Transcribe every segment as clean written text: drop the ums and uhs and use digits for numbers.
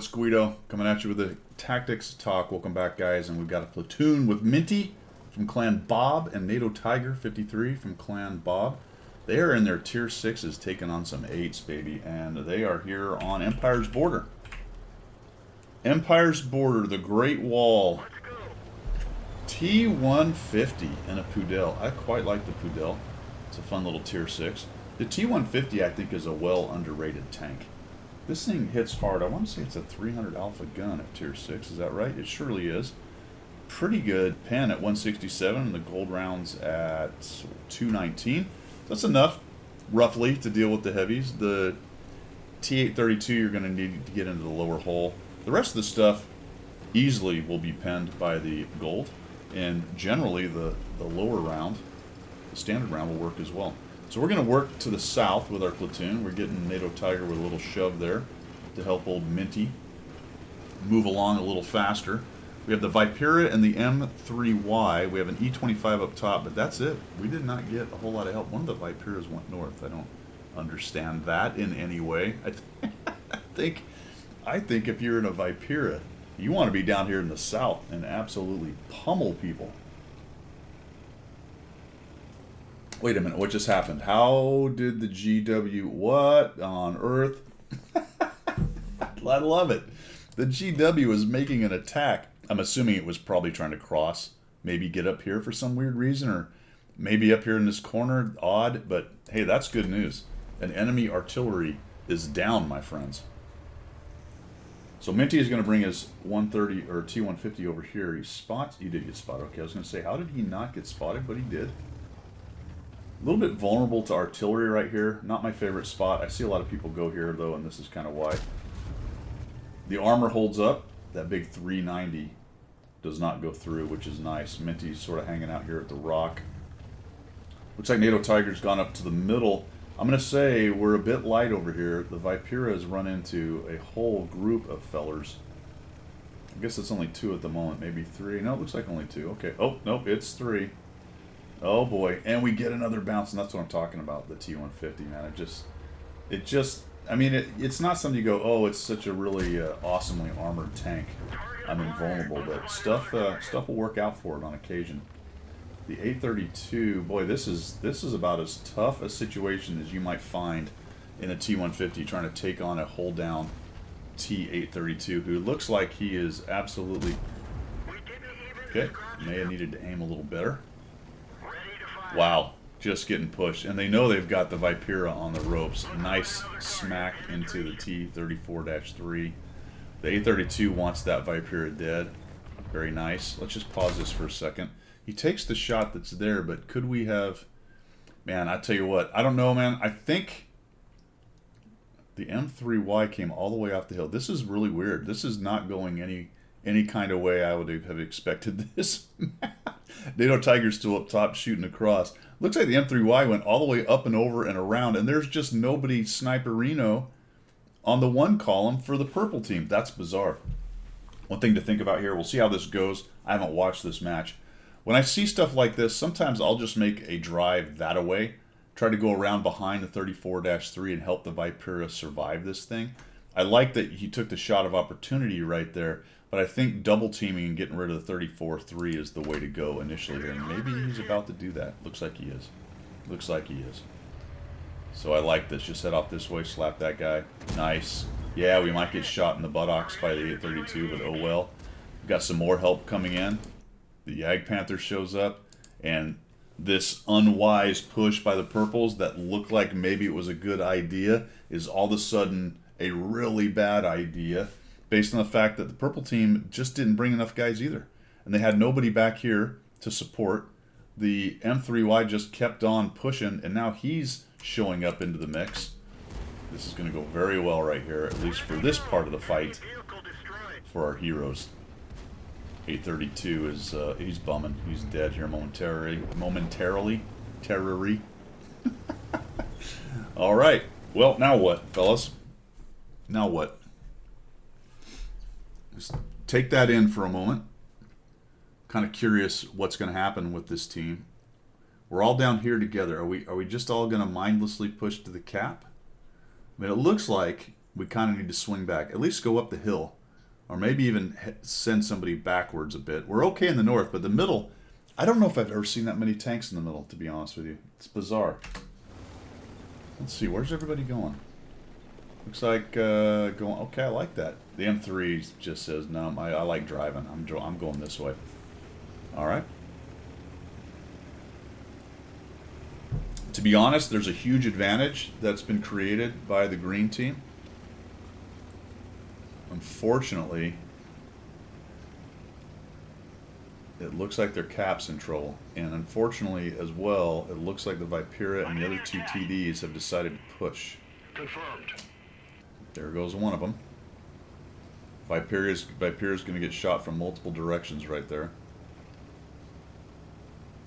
it's Guido coming at you with the Tactics Talk. Welcome back, guys. And we've got a platoon with Minty from Clan Bob and NATO Tiger 53 from Clan Bob. They are in their tier 6s taking on some 8s, baby. And they are here on Empire's Border. Empire's Border, the Great Wall. T-150 and a Pudel. I quite like the Pudel. It's a fun little tier 6. The T-150, I think, is a well underrated tank. This thing hits hard. I want to say it's a 300 alpha gun at tier 6. Is that right? It surely is. Pretty good pen at 167 and the gold rounds at 219. That's enough, roughly, to deal with the heavies. The T-832, you're going to need to get into the lower hole. The rest of the stuff easily will be penned by the gold. And generally, the lower round, the standard round, will work as well. So we're going to work to the south with our platoon. We're getting NATO Tiger with a little shove there to help old Minty move along a little faster. We have the Vipera and the M3Y. We have an E25 up top, but that's it. We did not get a whole lot of help. One of the Viperas went north. I don't understand that in any way. I think if you're in a Vipera, you want to be down here in the south and absolutely pummel people. Wait a minute, what just happened? How did the GW... What on earth? I love it. The GW is making an attack. I'm assuming it was probably trying to cross. Maybe get up here for some weird reason, or maybe up here in this corner. Odd, but hey, that's good news. An enemy artillery is down, my friends. So Minty is going to bring his 130 or T-150 over here. He spots... He did get spotted. Okay, I was going to say, how did he not get spotted? But he did. A little bit vulnerable to artillery right here. Not my favorite spot. I see a lot of people go here, though, and this is kind of why. The armor holds up. That big 390 does not go through, which is nice. Minty's sort of hanging out here at the rock. Looks like NATO Tiger's gone up to the middle. I'm going to say we're a bit light over here. The Vipera has run into a whole group of fellers. I guess it's only 2 at the moment, maybe 3. No, it looks like only 2. Okay. Oh, nope, it's 3. Oh boy, and we get another bounce, and that's what I'm talking about, the T-150, man. I mean, it's not something you go, oh, it's such a really awesomely armored tank. I'm invulnerable, but stuff will work out for it on occasion. The 832, boy, this is about as tough a situation as you might find in a T-150 trying to take on a hold down T-832, who looks like he is absolutely... Okay, may have needed to aim a little better. Wow, just getting pushed. And they know they've got the Vipera on the ropes. Nice smack into the T-34-3. The 832 wants that Vipera dead. Very nice. Let's just pause this for a second. He takes the shot that's there, but could we have... Man, I tell you what, I don't know, man. I think the M3Y came all the way off the hill. This is really weird. This is not going any kind of way I would have expected this. NATO Tiger's still up top shooting across. Looks like the M3Y went all the way up and over and around, and there's just nobody sniperino on the 1 column for the purple team. That's bizarre. One thing to think about here, we'll see how this goes. I haven't watched this match. When I see stuff like this, sometimes I'll just make a drive that-a-way, try to go around behind the 34-3 and help the Vipera survive this thing. I like that he took the shot of opportunity right there, but I think double teaming and getting rid of the 34-3 is the way to go initially here. And maybe he's about to do that. Looks like he is. Looks like he is. So I like this. Just head off this way, slap that guy. Nice. Yeah, we might get shot in the buttocks by the 832, but oh well. We've got some more help coming in. The Jagdpanther shows up, and this unwise push by the purples that looked like maybe it was a good idea is all of a sudden a really bad idea, based on the fact that the purple team just didn't bring enough guys either. And they had nobody back here to support. The M3Y just kept on pushing, and now he's showing up into the mix. This is going to go very well right here, at least for this part of the fight, for our heroes. 832 is, he's bumming. He's dead here momentarily. Terrory. All right. Well, now what, fellas? Now what? Just take that in for a moment. Kind of curious what's going to happen with this team. We're all down here together. Are we just all going to mindlessly push to the cap? I mean, it looks like We kind of need to swing back. At least go up the hill. Or maybe even send somebody backwards a bit. We're okay in the north, but the middle... I don't know if I've ever seen that many tanks in the middle, to be honest with you. It's bizarre. Let's see, where's everybody going? Looks like going... Okay, I like that. The M3 just says, no, I like driving. I'm going this way. Alright. To be honest, there's a huge advantage that's been created by the green team. Unfortunately, it looks like their cap's in trouble. And unfortunately, as well, it looks like the Vipera and the other two TDs have decided to push. Confirmed. There goes one of them. Vipera's going to get shot from multiple directions right there.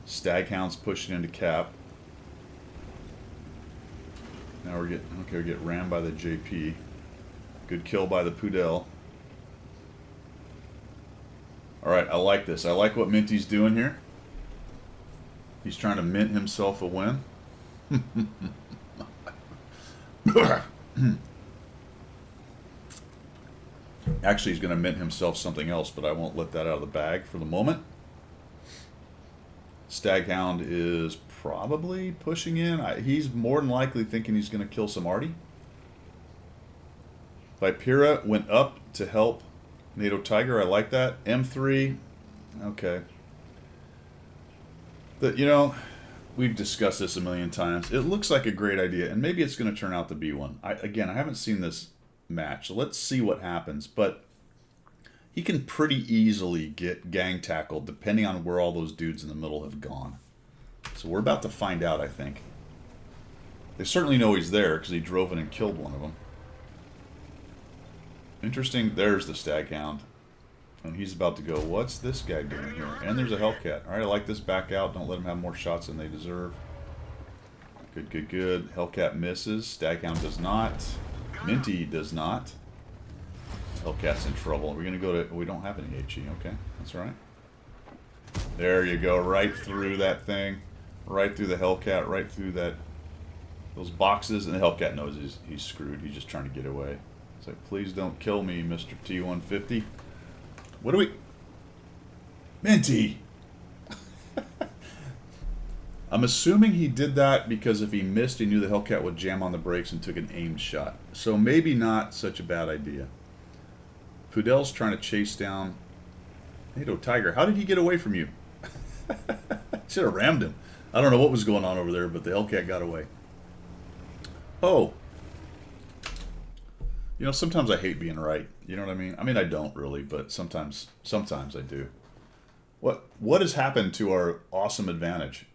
Staghound's pushing into cap. Now we get rammed by the JP. Good kill by the Pudel. Alright, I like this. I like what Minty's doing here. He's trying to mint himself a win. Actually, he's going to mint himself something else, but I won't let that out of the bag for the moment. Staghound is probably pushing in. He's more than likely thinking he's going to kill some Artie. Vipera went up to help NATO Tiger. I like that. M3, okay. You know, we've discussed this a million times. It looks like a great idea, and maybe it's going to turn out to be one. Again, I haven't seen this match, so let's see what happens. But he can pretty easily get gang tackled depending on where all those dudes in the middle have gone. So we're about to find out, I think. They certainly know he's there because he drove in and killed one of them. Interesting. There's the Staghound. And he's about to go, what's this guy doing here? And there's a Hellcat. Alright, I like this. Back out. Don't let him have more shots than they deserve. Good, good, good. Hellcat misses. Staghound does not. Minty does not. Hellcat's in trouble. We're going to go to... We don't have any HE. Okay, that's all right. There you go. Right through that thing. Right through the Hellcat. Right through that... Those boxes. And the Hellcat knows he's screwed. He's just trying to get away. It's like, please don't kill me, Mr. T-150. What do we... Minty! I'm assuming he did that because if he missed, he knew the Hellcat would jam on the brakes and took an aimed shot. So maybe not such a bad idea. Pudel's trying to chase down NATO Tiger. How did he get away from you? Should have rammed him. I don't know what was going on over there, but the Hellcat got away. Oh. You know, sometimes I hate being right. You know what I mean? I mean, I don't really, but sometimes I do. What has happened to our awesome advantage?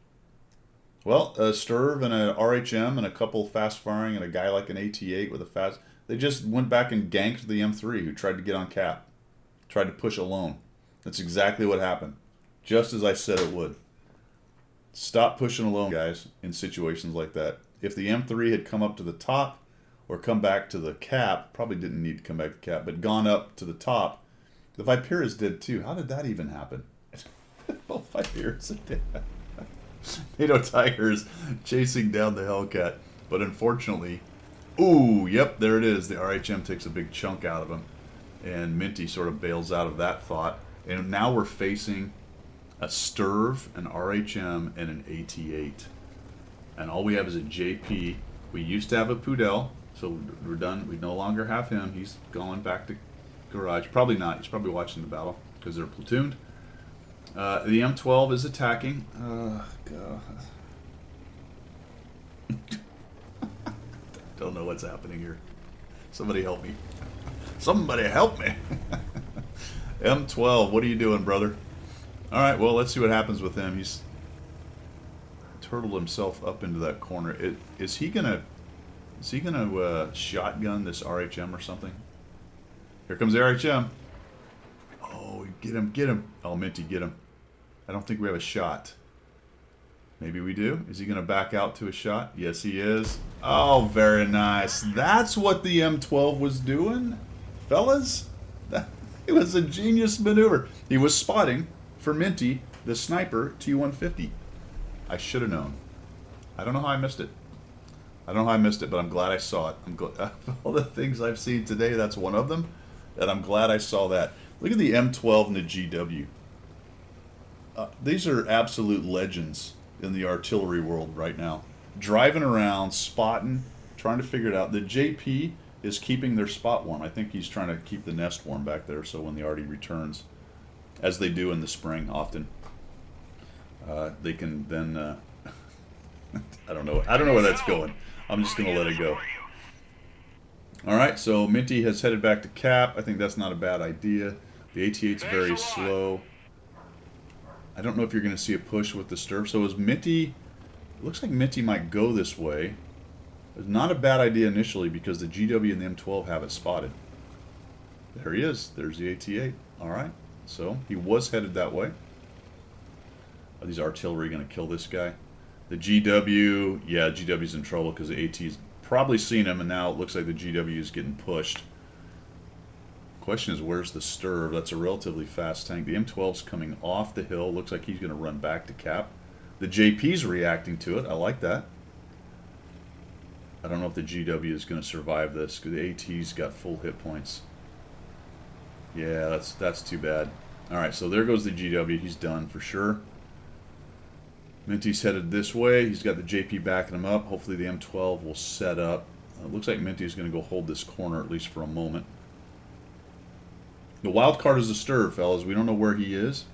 Well, a Sturv and a RHM and a couple fast firing and a guy like an AT-8 with a fast... They just went back and ganked the M3 who tried to get on cap. Tried to push alone. That's exactly what happened. Just as I said it would. Stop pushing alone, guys, in situations like that. If the M3 had come up to the top or come back to the cap, probably didn't need to come back to the cap, but gone up to the top, the Viperas did too. How did that even happen? Both Viperas did. NATO Tigers chasing down the Hellcat, but unfortunately, ooh, yep, there it is. The RHM takes a big chunk out of him, and Minty sort of bails out of that thought. And now we're facing a Sturv, an RHM, and an AT-8. And all we have is a JP. We used to have a Pudel, so we're done. We no longer have him. He's going back to garage. Probably not. He's probably watching the battle because they're platooned. The M12 is attacking. God. Don't know what's happening here. Somebody help me. Somebody help me. M12, what are you doing, brother? Alright, well, let's see what happens with him. He's turtled himself up into that corner. Is he gonna shotgun this RHM or something? Here comes the RHM. Oh, get him, get him. Oh, Minty, get him. I don't think we have a shot. Maybe we do. Is he going to back out to a shot? Yes, he is. Oh, very nice. That's what the M12 was doing, fellas. It was a genius maneuver. He was spotting for Minty, the sniper T-150. I should have known. I don't know how I missed it. I don't know how I missed it, but I'm glad I saw it. I'm glad all the things I've seen today. That's one of them, and I'm glad I saw that. Look at the M12 and the GW. These are absolute legends in the artillery world right now. Driving around, spotting, trying to figure it out. The JP is keeping their spot warm. I think he's trying to keep the nest warm back there, so when the arty returns, as they do in the spring often, they can then. I don't know. I don't know where that's going. I'm just gonna let it go. All right. So Minty has headed back to Cap. I think that's not a bad idea. The AT-8's very slow. I don't know if you're going to see a push with the Sturf. So is Minty... It looks like Minty might go this way. It's not a bad idea initially because the GW and the M12 have it spotted. There he is. There's the AT-8. All right. So he was headed that way. Are these artillery going to kill this guy? The GW... Yeah, GW's in trouble because the AT's probably seen him, and now it looks like the GW is getting pushed. Question is, where's the Sturv? That's a relatively fast tank. The M12's coming off the hill. Looks like he's going to run back to Cap. The JP's reacting to it. I like that. I don't know if the GW is going to survive this because the AT's got full hit points. Yeah, that's too bad. All right, so there goes the GW. He's done for sure. Minty's headed this way. He's got the JP backing him up. Hopefully the M12 will set up. It looks like Minty's going to go hold this corner at least for a moment. The wild card is the Sturv, fellas. We don't know where he is.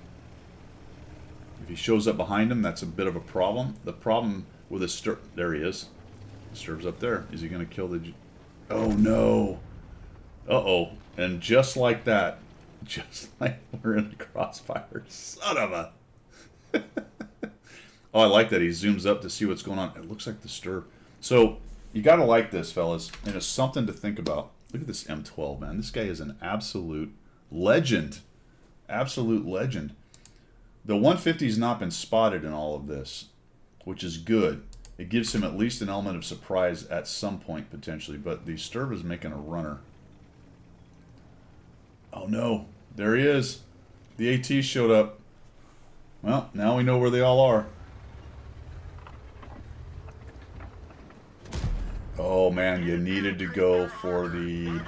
If he shows up behind him, that's a bit of a problem. The problem with the Sturv... There he is. The Sturv's up there. Is he going to kill the... Oh, no. Uh-oh. And just like that, just like we're in the crossfire. Son of a... Oh, I like that. He zooms up to see what's going on. It looks like the Sturv. So, you got to like this, fellas. And it's something to think about. Look at this M12, man. This guy is an absolute... legend. Absolute legend. The 150's not been spotted in all of this, which is good. It gives him at least an element of surprise at some point, potentially. But the Sturv is making a runner. Oh, no. There he is. The AT showed up. Well, now we know where they all are. Oh, man. You needed to go for the...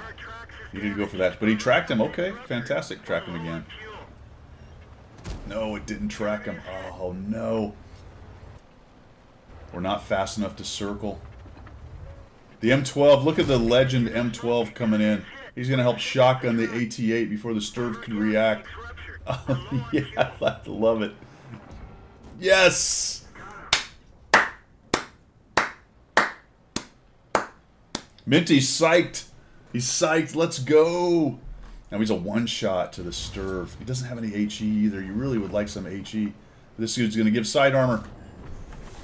You need to go for that. But he tracked him. Okay, fantastic. Track him again. No, it didn't track him. Oh, no. We're not fast enough to circle. The M12, look at the legend M12 coming in. He's going to help shotgun the AT-8 before the Sturv can react. Oh, yeah, I love it. Yes! Minty's psyched. He's psyched. Let's go. Now he's a one-shot to the Sturv. He doesn't have any HE either. You really would like some HE. This dude's going to give side armor.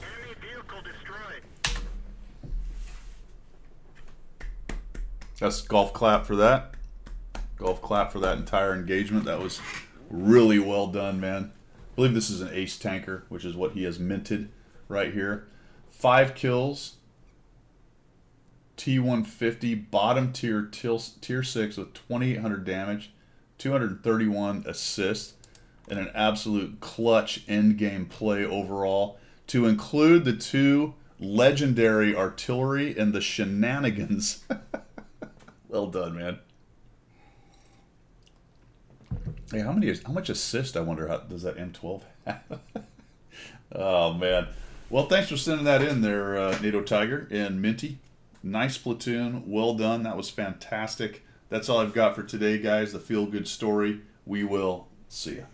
Enemy vehicle destroyed. That's golf clap for that. Golf clap for that entire engagement. That was really well done, man. I believe this is an ace tanker, which is what he has minted right here. 5 kills. T150, bottom tier, tier 6 with 2,800 damage, 231 assists, and an absolute clutch endgame play overall. To include the 2 legendary artillery and the shenanigans. Well done, man. Hey, how much assist, I wonder, how does that M12 have? Oh, man. Well, thanks for sending that in there, NATO Tiger and Minty. Nice platoon. Well done. That was fantastic. That's all I've got for today, guys. The feel-good story. We will see ya.